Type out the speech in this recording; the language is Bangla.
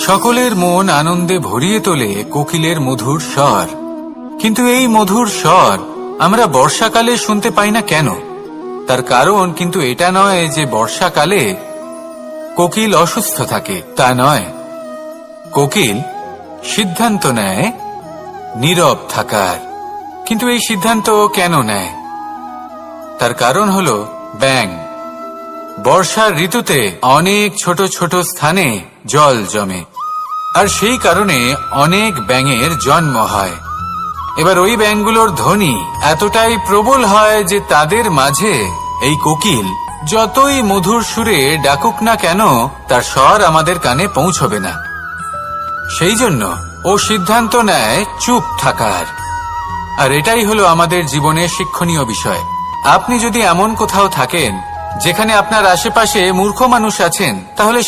সকলের মন আনন্দে ভরিয়ে তোলে কোকিলের মধুর স্বর। কিন্তু এই মধুর স্বর আমরা বর্ষাকালে শুনতে পাই না কেন? তার কারণ কিন্তু এটা নয় যে বর্ষাকালে কোকিল অসুস্থ থাকে, তা নয়। কোকিল সিদ্ধান্ত নেয় নীরব থাকার। কিন্তু এই সিদ্ধান্ত কেন নেয়? তার কারণ হলো ব্যাঙ। বর্ষার ঋতুতে অনেক ছোট ছোট স্থানে জল জমে, আর সেই কারণে অনেক ব্যাঙের জন্ম হয়। এবার ওই ব্যাঙগুলোর ধ্বনি এতটাই প্রবল হয় যে তাদের মাঝে এই কোকিল যতই মধুর সুরে ডাকুক না কেন, তার স্বর আমাদের কানে পৌঁছবে না। সেই জন্য ও সিদ্ধান্ত নেয় চুপ থাকার। আর এটাই হলো আমাদের জীবনের শিক্ষণীয় বিষয়। আপনি যদি এমন কোথাও থাকেন যেখানে আপনার আশেপাশে মূর্খ মানুষ আছেন, তাহলে